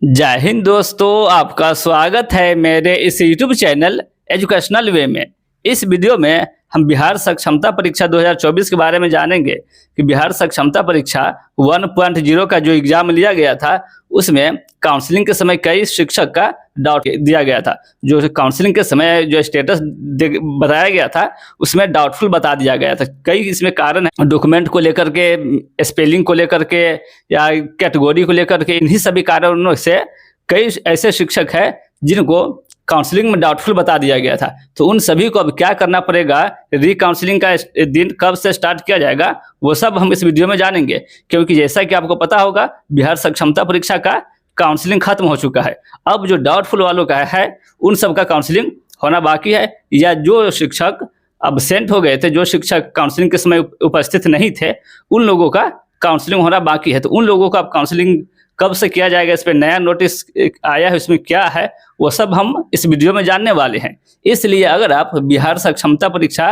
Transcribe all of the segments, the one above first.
जय हिंद दोस्तों, आपका स्वागत है मेरे इस यूट्यूब चैनल एजुकेशनल वे में। इस वीडियो में हम बिहार सक्षमता परीक्षा 2024 के बारे में जानेंगे कि बिहार सक्षमता परीक्षा 1.0 का जो एग्ज़ाम लिया गया था उसमें काउंसलिंग के समय कई शिक्षक का डाउट दिया गया था। जो काउंसलिंग के समय जो स्टेटस बताया गया था उसमें डाउटफुल बता दिया गया था। कई इसमें कारण है, डॉक्यूमेंट को लेकर के, स्पेलिंग को लेकर के या कैटेगरी को लेकर के। इन्हीं सभी कारणों से कई ऐसे शिक्षक हैं जिनको काउंसलिंग में डाउटफुल बता दिया गया था। तो उन सभी को अब क्या करना पड़ेगा, री काउंसलिंग का दिन कब से स्टार्ट किया जाएगा, वो सब हम इस वीडियो में जानेंगे। क्योंकि जैसा कि आपको पता होगा, बिहार सक्षमता परीक्षा का काउंसलिंग खत्म हो चुका है। अब जो डाउटफुल वालों का है उन सब का काउंसलिंग होना बाकी है, या जो शिक्षक अब्सेंट हो गए थे, जो शिक्षक काउंसलिंग के समय उपस्थित नहीं थे, उन लोगों का काउंसलिंग होना बाकी है। तो उन लोगों का अब काउंसलिंग कब से किया जाएगा, इस पर नया नोटिस आया है, उसमें क्या है वो सब हम इस वीडियो में जानने वाले हैं। इसलिए अगर आप बिहार सक्षमता परीक्षा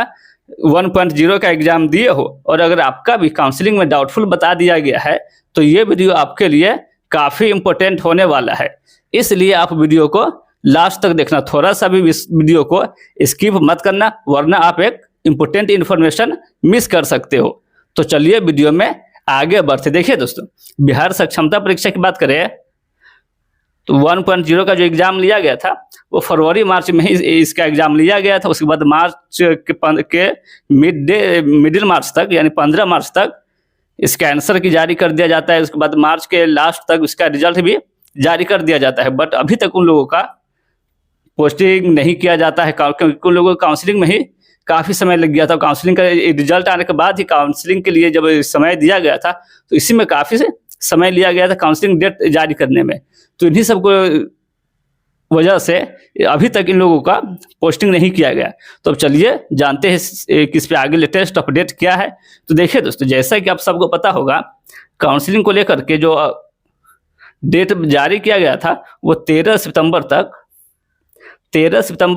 1.0 का एग्जाम दिए हो और अगर आपका भी काउंसलिंग में डाउटफुल बता दिया गया है तो ये वीडियो आपके लिए काफ़ी इम्पोर्टेंट होने वाला है। इसलिए आप वीडियो को लास्ट तक देखना, थोड़ा सा भी इस वीडियो को स्किप मत करना, वरना आप एक इम्पोर्टेंट इन्फॉर्मेशन मिस कर सकते हो। तो चलिए वीडियो में आगे बढ़ते। देखिए दोस्तों, बिहार सक्षमता परीक्षा की बात करें तो 1.0 का जो एग्ज़ाम लिया गया था वो फरवरी मार्च में ही इसका एग्ज़ाम लिया गया था। उसके बाद मार्च के मिडिल मार्च तक, यानी 15 मार्च तक इसका आंसर की जारी कर दिया जाता है। उसके बाद मार्च के लास्ट तक इसका रिजल्ट भी जारी कर दिया जाता है। बट अभी तक उन लोगों का पोस्टिंग नहीं किया जाता है, क्योंकि उन लोगों को काउंसलिंग में ही काफ़ी समय लग गया था। काउंसलिंग का रिजल्ट आने के बाद ही काउंसलिंग के लिए जब समय दिया गया था तो इसी में काफ़ी समय लिया गया था काउंसलिंग डेट जारी करने में। तो इन्हीं सब को वजह से अभी तक इन लोगों का पोस्टिंग नहीं किया गया। तो अब चलिए जानते हैं कि इस पे आगे लेटेस्ट अपडेट क्या है। तो देखिए दोस्तों, जैसा कि आप सबको पता होगा, काउंसलिंग को लेकर के जो डेट जारी किया गया था वो 13 सितंबर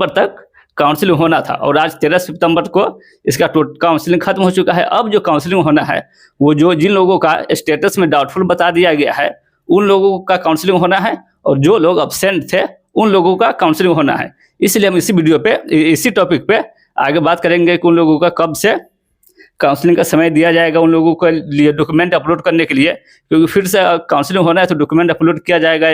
तक काउंसलिंग होना था, और आज 13 सितंबर को इसका काउंसलिंग खत्म हो चुका है। अब जो काउंसलिंग होना है वो जिन लोगों का स्टेटस में डाउटफुल बता दिया गया है उन लोगों का काउंसलिंग होना है, और जो लोग अब्सेंट थे उन लोगों का काउंसलिंग होना है। इसलिए हम इसी वीडियो पे, इसी टॉपिक पे आगे बात करेंगे कि उन लोगों का कब से काउंसलिंग का समय दिया जाएगा उन लोगों के लिए डॉक्यूमेंट अपलोड करने के लिए, क्योंकि फिर से काउंसलिंग होना है तो डॉक्यूमेंट अपलोड किया जाएगा,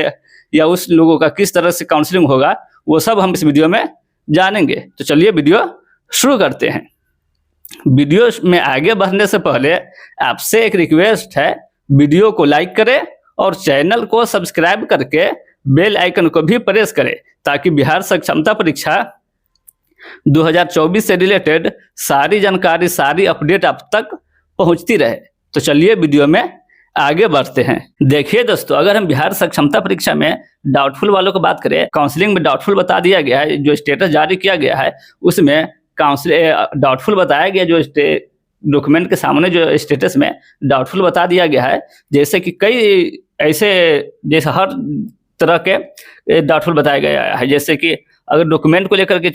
या उस लोगों का किस तरह से काउंसलिंग होगा वो सब हम इस वीडियो में जानेंगे। तो चलिए वीडियो शुरू करते हैं। वीडियो में आगे बढ़ने से पहले आपसे एक रिक्वेस्ट है, वीडियो को लाइक करें और चैनल को सब्सक्राइब करके बेल आइकन को भी प्रेस करें, ताकि बिहार सक्षमता परीक्षा 2024 से रिलेटेड सारी जानकारी, सारी अपडेट आप तक पहुंचती रहे। तो चलिए वीडियो में आगे बढ़ते हैं। देखिए दोस्तों, अगर हम बिहार सक्षमता परीक्षा में डाउटफुल वालों को बात करें, काउंसलिंग में डाउटफुल बता दिया गया है, जो स्टेटस जारी किया गया है उसमें डाउटफुल बताया गया, जो डॉक्यूमेंट के सामने जो स्टेटस में डाउटफुल बता दिया गया है। जैसे कि कई ऐसे, जैसे हर तरह के डाउटफुल बताया गया है। जैसे कि अगर डॉक्यूमेंट को लेकर के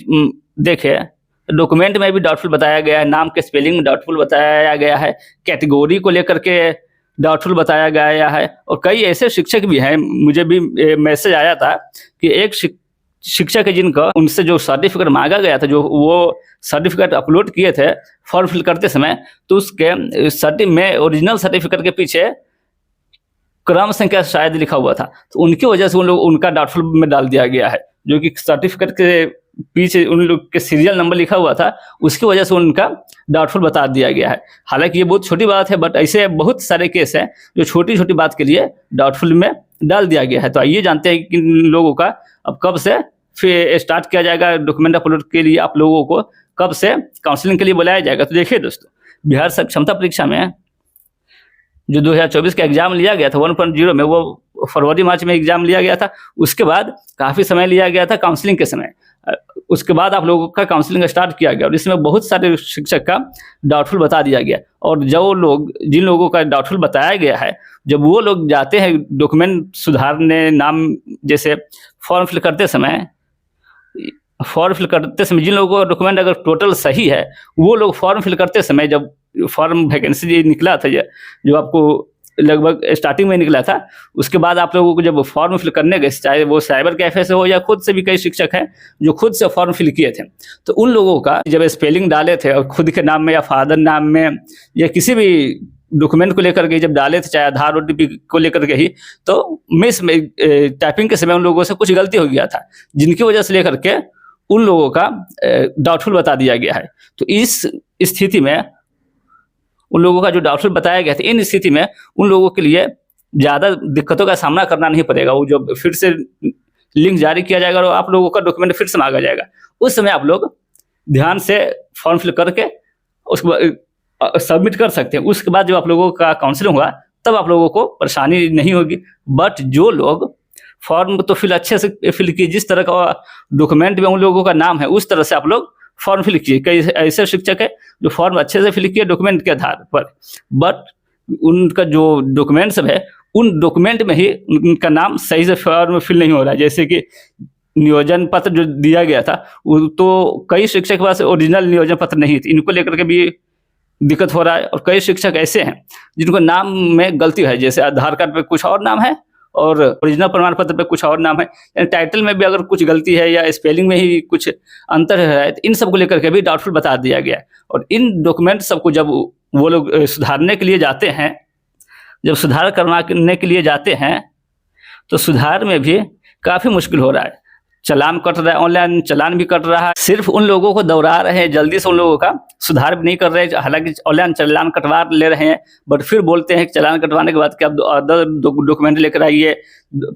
देखें, डॉक्यूमेंट में भी डाउटफुल बताया गया है, नाम के स्पेलिंग में डाउटफुल बताया गया है, कैटेगरी को लेकर के डाउटफुल बताया गया है। और कई ऐसे शिक्षक भी हैं, मुझे भी मैसेज आया था कि एक शिक्षक है जिनका, उनसे जो सर्टिफिकेट मांगा गया था, जो वो सर्टिफिकेट अपलोड किए थे फॉर्म फिल करते समय, तो उसके में ओरिजिनल सर्टिफिकेट के पीछे क्रम संख्या शायद लिखा हुआ था, तो उनकी वजह से उनका डाउटफुल में डाल दिया गया है। जो कि सर्टिफिकेट के पीछे उन लोग के सीरियल नंबर लिखा हुआ था, उसकी वजह से उनका डाउटफुल बता दिया गया है। हालांकि ये बहुत छोटी बात है, बट ऐसे बहुत सारे केस हैं जो छोटी छोटी बात के लिए डाउटफुल में डाल दिया गया है। तो आइए जानते हैं कि इन लोगों का अब कब से फिर स्टार्ट किया जाएगा, डॉक्यूमेंट अपलोड के लिए आप लोगों को कब से काउंसलिंग के लिए बुलाया जाएगा। तो देखिए दोस्तों, बिहार सक्षमता परीक्षा में जो 2024 का एग्जाम लिया गया था 1.0 में, वो फरवरी मार्च में एग्जाम लिया गया था। उसके बाद काफ़ी समय लिया गया था काउंसलिंग के समय। उसके बाद आप लोगों का काउंसलिंग स्टार्ट किया गया, और इसमें बहुत सारे शिक्षक का डाउटफुल बता दिया गया। और जिन लोगों का डाउटफुल बताया गया है, जब वो लोग जाते हैं डॉक्यूमेंट सुधारने, नाम जैसे फॉर्म फिल करते समय जिन लोगों का डॉक्यूमेंट अगर टोटल सही है, वो लोग फॉर्म फिल करते समय, जब फॉर्म वैकेंसी निकला था, जो आपको लगभग स्टार्टिंग में निकला था। उसके बाद आप लोगों को जब फॉर्म फिल करने गए, चाहे वो साइबर कैफे से हो या खुद से भी कई शिक्षक हैं जो खुद से फॉर्म फिल किए थे, तो उन लोगों का जब स्पेलिंग डाले थे और खुद के नाम में या फादर नाम में या किसी भी डॉक्यूमेंट को लेकर के जब डाले थे, चाहे आधार ओटीपी को लेकर के ही, तो मिस में टाइपिंग के समय उन लोगों से कुछ गलती हो गया था, जिनकी वजह से लेकर के उन लोगों का डाउटफुल बता दिया गया है। तो इस स्थिति में उन लोगों का जो डाउटफुल बताया गया था, इन स्थिति में उन लोगों के लिए ज़्यादा दिक्कतों का सामना करना नहीं पड़ेगा। वो जब फिर से लिंक जारी किया जाएगा और आप लोगों का डॉक्यूमेंट फिर से मांगा जाएगा, उस समय आप लोग ध्यान से फॉर्म फिल करके उसको सबमिट कर सकते हैं। उसके बाद जब आप लोगों का काउंसलिंग हुआ तब आप लोगों को परेशानी नहीं होगी। बट जो लोग फॉर्म तो फिल अच्छे से फिल किए, जिस तरह का डॉक्यूमेंट में उन लोगों का नाम है उस तरह से आप लोग फॉर्म फिल किए। कई ऐसे शिक्षक है जो फॉर्म अच्छे से फिल किए डॉक्यूमेंट के आधार पर, बट उनका जो डॉक्यूमेंट सब है उन डॉक्यूमेंट में ही उनका नाम सही से फॉर्म में फिल नहीं हो रहा है। जैसे कि नियोजन पत्र जो दिया गया था, वो तो कई शिक्षक के पास ओरिजिनल नियोजन पत्र नहीं थी, इनको लेकर के भी दिक्कत हो रहा है। और कई शिक्षक ऐसे हैं जिनको नाम में गलती है, जैसे आधार कार्ड पे कुछ और नाम है और ओरिजिनल प्रमाण पत्र पे कुछ और नाम है, यानी टाइटल में भी अगर कुछ गलती है या स्पेलिंग में ही कुछ अंतर है, तो इन सब को लेकर के भी डाउटफुल बता दिया गया है। और इन डॉक्यूमेंट सबको जब वो लोग सुधारने के लिए जाते हैं, जब सुधार करवाने के लिए जाते हैं, तो सुधार में भी काफ़ी मुश्किल हो रहा है। चालान कट रहा है, ऑनलाइन चालान भी कट रहा है, सिर्फ उन लोगों को दौड़ा रहे हैं, जल्दी से उन लोगों का सुधार भी नहीं कर रहे हैं। हालांकि ऑनलाइन चालान कटवा ले रहे हैं, बट फिर बोलते हैं कि चालान कटवाने के बाद कि आप अदर डॉक्यूमेंट लेकर आइए,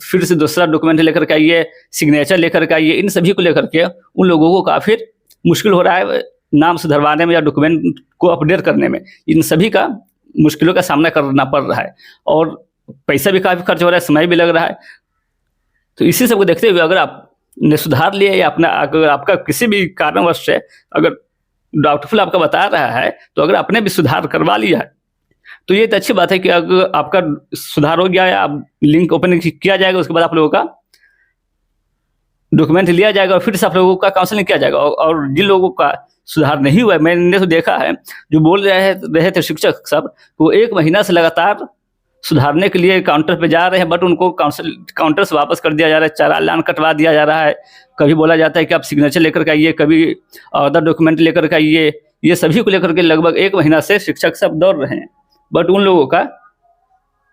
फिर से दूसरा डॉक्यूमेंट लेकर के आइए, सिग्नेचर लेकर के आइए। इन सभी को लेकर के उन लोगों को काफ़ी मुश्किल हो रहा है नाम सुधरवाने में या डॉक्यूमेंट को अपडेट करने में। इन सभी का मुश्किलों का सामना करना पड़ रहा है और पैसा भी काफ़ी खर्च हो रहा है, समय भी लग रहा है। तो इसी सब को देखते हुए अगर आपने सुधार लिया या अगर आपका किसी भी कारणवश से अगर डाउटफुल आपका बता रहा है, तो अगर आपने भी सुधार करवा लिया है तो ये तो अच्छी बात है कि अगर आपका सुधार हो गया है, आप लिंक ओपन किया जाएगा, उसके बाद आप लोगों का डॉक्यूमेंट लिया जाएगा और फिर से आप लोगों का काउंसलिंग किया जाएगा। और जिन लोगों का सुधार नहीं हुआ है, मैंने तो देखा है जो बोल रहे थे शिक्षक सब, वो 1 महीना से लगातार सुधारने के लिए काउंटर पे जा रहे हैं, बट उनको काउंटर से वापस कर दिया जा रहा है, चालान कटवा दिया जा रहा है। कभी बोला जाता है कि आप सिग्नेचर लेकर के आइए, कभी अदर डॉक्यूमेंट लेकर के आइए। ये सभी को लेकर के लगभग 1 महीना से शिक्षक सब दौड़ रहे हैं, बट उन लोगों का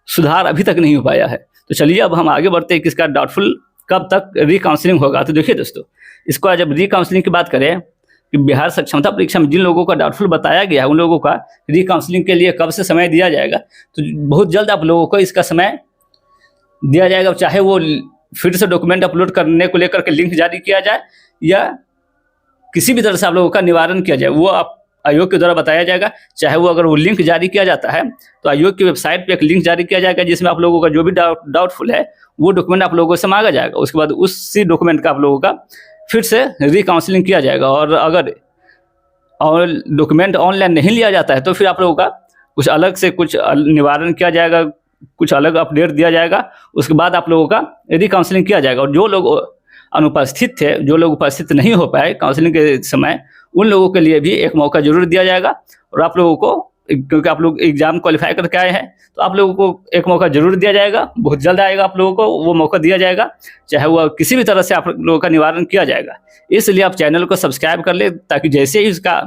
सुधार अभी तक नहीं हो पाया है। तो चलिए अब हम आगे बढ़ते हैं कि इसका डाउटफुल कब तक रीकाउंसलिंग होगा। तो देखिए दोस्तों, इसको जब रीकाउंसलिंग की बात करें कि बिहार सक्षमता परीक्षा में जिन लोगों का डाउटफुल बताया गया है उन लोगों का रीकाउंसलिंग के लिए कब से समय दिया जाएगा, तो बहुत जल्द आप लोगों को इसका समय दिया जाएगा। चाहे वो फिर से डॉक्यूमेंट अपलोड करने को लेकर के लिंक जारी किया जाए या किसी भी तरह से आप लोगों का निवारण किया जाए, वो आप आयोग के द्वारा बताया जाएगा। चाहे वो अगर वो लिंक जारी किया जाता है तो आयोग की वेबसाइट पे एक लिंक जारी किया जाएगा जिसमें आप लोगों का जो भी डाउटफुल है वो डॉक्यूमेंट आप लोगों से मांगा जाएगा। उसके बाद उसी डॉक्यूमेंट का आप लोगों का फिर से रीकाउंसलिंग किया जाएगा। और अगर डॉक्यूमेंट ऑनलाइन नहीं लिया जाता है तो फिर आप लोगों का कुछ अलग से कुछ निवारण किया जाएगा, कुछ अलग अपडेट दिया जाएगा। उसके बाद आप लोगों का रीकाउंसलिंग किया जाएगा। और जो लोग अनुपस्थित थे, जो लोग उपस्थित नहीं हो पाए काउंसलिंग के समय, उन लोगों के लिए भी एक मौका जरूर दिया जाएगा। और आप लोगों को, क्योंकि आप लोग एग्जाम क्वालिफाई करके आए हैं, तो आप लोगों को एक मौका जरूर दिया जाएगा, बहुत जल्द आएगा, आप लोगों को वो मौका दिया जाएगा, चाहे वो किसी भी तरह से आप लोगों का निवारण किया जाएगा। इसलिए आप चैनल को सब्सक्राइब कर ले, ताकि जैसे ही इसका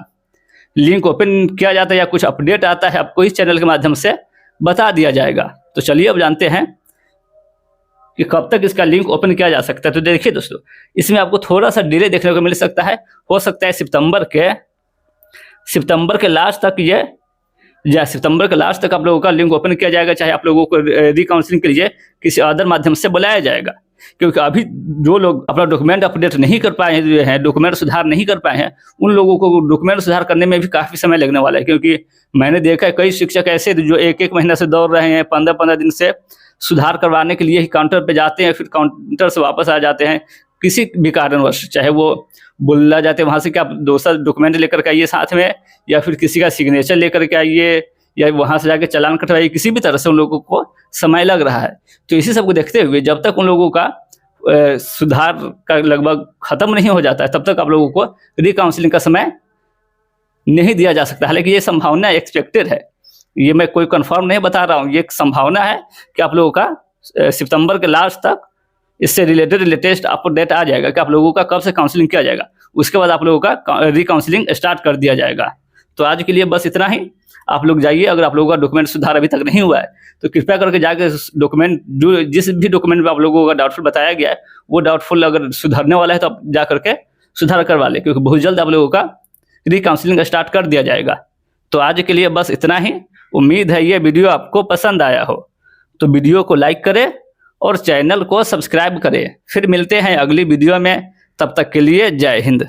लिंक ओपन किया जाता है या कुछ अपडेट आता है आपको इस चैनल के माध्यम से बता दिया जाएगा। तो चलिए अब जानते हैं कि कब तक इसका लिंक ओपन किया जा सकता है। तो देखिए दोस्तों, इसमें आपको थोड़ा सा डिले देखने को मिल सकता है। हो सकता है सितंबर के लास्ट तक सितंबर के लास्ट तक आप लोगों का लिंक ओपन किया जाएगा, चाहे आप लोगों को रीकाउंसलिंग के लिए किसी अदर माध्यम से बुलाया जाएगा। क्योंकि अभी जो लोग अपना डॉक्यूमेंट अपडेट नहीं कर पाए हैं, डॉक्यूमेंट सुधार नहीं कर पाए हैं, उन लोगों को डॉक्यूमेंट सुधार करने में भी काफ़ी समय लगने वाला है। क्योंकि मैंने देखा है कई शिक्षक ऐसे जो 1-1 महीना से दौड़ रहे हैं, 15-15 दिन से सुधार करवाने के लिए ही काउंटर पे जाते हैं, फिर काउंटर से वापस आ जाते हैं किसी भी कारणवश। चाहे वो बोला जाते हैं वहाँ से कि आप दूसरा डॉक्यूमेंट लेकर के आइए साथ में, या फिर किसी का सिग्नेचर लेकर के आइए, या वहाँ से जाके चालान कटवाइए। किसी भी तरह से उन लोगों को समय लग रहा है। तो इसी सब को देखते हुए जब तक उन लोगों का सुधार का लगभग ख़त्म नहीं हो जाता है, तब तक आप लोगों को रीकाउंसलिंग का समय नहीं दिया जा सकता। हालांकि ये संभावना एक्सपेक्टेड है ये मैं कोई कंफर्म नहीं बता रहा हूँ, ये एक संभावना है कि आप लोगों का सितंबर के लास्ट तक इससे रिलेटेड लेटेस्ट अपडेट आ जाएगा कि आप लोगों का कब से काउंसलिंग किया जाएगा। उसके बाद आप लोगों का री-काउंसलिंग स्टार्ट कर दिया जाएगा। तो आज के लिए बस इतना ही। आप लोग जाइए, अगर आप लोगों का डॉक्यूमेंट सुधार अभी तक नहीं हुआ है तो कृपया करके जाके डॉक्यूमेंट जो जिस भी डॉक्यूमेंट में आप लोगों का डाउटफुल बताया गया है वो डाउटफुल अगर सुधारने वाला है तो आप जा करके सुधार करवा लें, क्योंकि बहुत जल्द आप लोगों का री-काउंसलिंग स्टार्ट कर दिया जाएगा। तो आज के लिए बस इतना ही। उम्मीद है ये वीडियो आपको पसंद आया हो, तो वीडियो को लाइक करें और चैनल को सब्सक्राइब करें। फिर मिलते हैं अगली वीडियो में, तब तक के लिए जय हिंद।